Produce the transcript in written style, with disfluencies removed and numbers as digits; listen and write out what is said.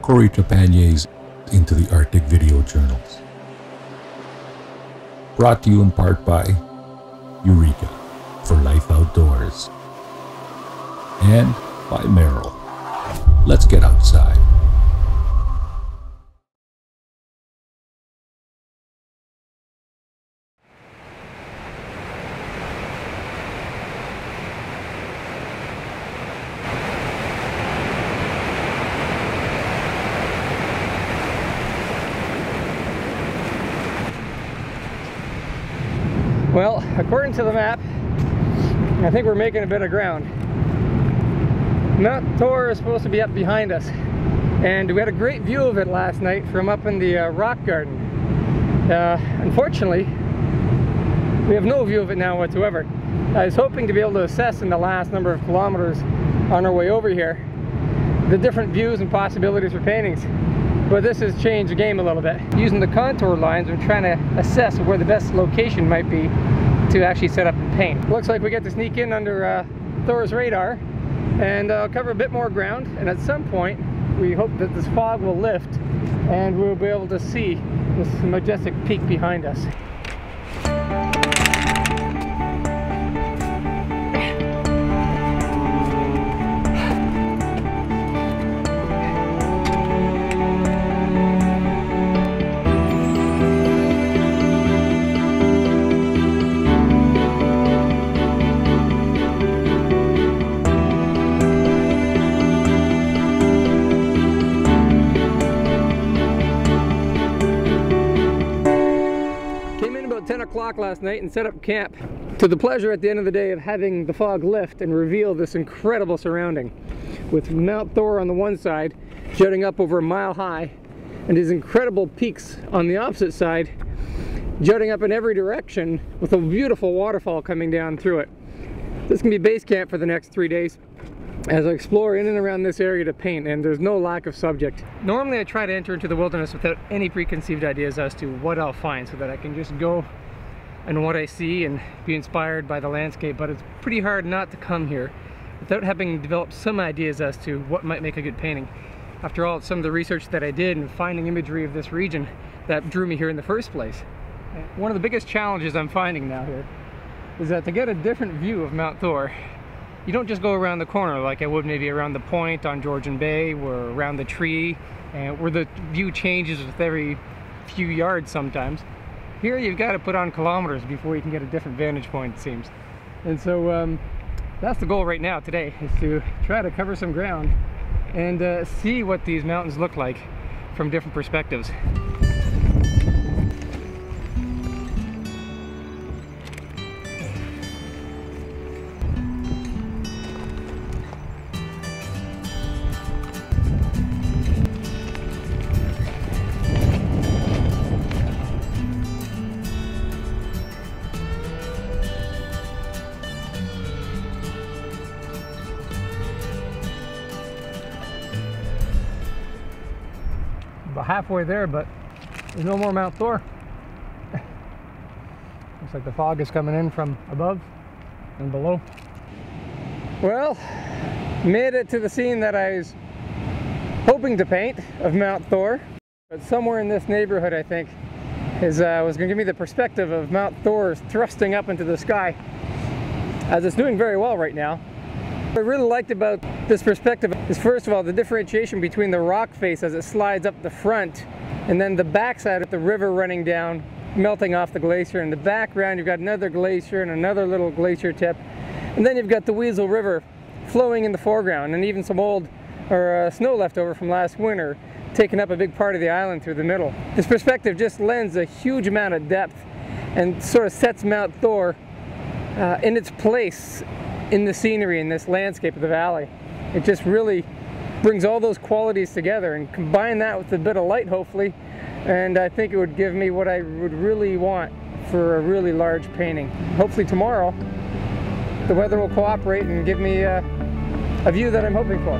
Cory Trepanier's Into the Arctic Video Journals. Brought to you in part by Eureka for Life Outdoors and by Merrill. Let's get outside. Well, according to the map, I think we're making a bit of ground. Mount Thor is supposed to be up behind us, and we had a great view of it last night from up in the rock garden. Unfortunately, we have no view of it now whatsoever. I was hoping to be able to assess in the last number of kilometers on our way over here the different views and possibilities for paintings. But this has changed the game a little bit. Using the contour lines, we're trying to assess where the best location might be to actually set up and paint. Looks like we get to sneak in under Thor's radar and cover a bit more ground, and at some point we hope that this fog will lift and we'll be able to see this majestic peak behind us. Last night and set up camp to the pleasure at the end of the day of having the fog lift and reveal this incredible surrounding with Mount Thor on the one side jutting up over a mile high and these incredible peaks on the opposite side jutting up in every direction with a beautiful waterfall coming down through it. This can be base camp for the next 3 days as I explore in and around this area to paint, and there's no lack of subject. Normally I try to enter into the wilderness without any preconceived ideas as to what I'll find so that I can just go and what I see and be inspired by the landscape, but it's pretty hard not to come here without having developed some ideas as to what might make a good painting. After all, it's some of the research that I did and finding imagery of this region that drew me here in the first place. One of the biggest challenges I'm finding now here is that to get a different view of Mount Thor, you don't just go around the corner like I would maybe around the point on Georgian Bay or around the tree, where the view changes with every few yards sometimes. Here you've got to put on kilometers before you can get a different vantage point, it seems. And so that's the goal right now today, is to try to cover some ground and see what these mountains look like from different perspectives. About halfway there, but there's no more Mount Thor. Looks like the fog is coming in from above and below. Well, made it to the scene that I was hoping to paint of Mount Thor, but somewhere in this neighborhood I think was going to give me the perspective of Mount Thor thrusting up into the sky, as it's doing very well right now. What I really liked about this perspective is, first of all, the differentiation between the rock face as it slides up the front and then the backside of the river running down, melting off the glacier. In the background you've got another glacier and another little glacier tip, and then you've got the Weasel River flowing in the foreground, and even some old snow left over from last winter taking up a big part of the island through the middle. This perspective just lends a huge amount of depth and sort of sets Mount Thor in its place in the scenery, in this landscape of the valley. It just really brings all those qualities together, and combine that with a bit of light hopefully, and I think it would give me what I would really want for a really large painting. Hopefully tomorrow the weather will cooperate and give me a view that I'm hoping for.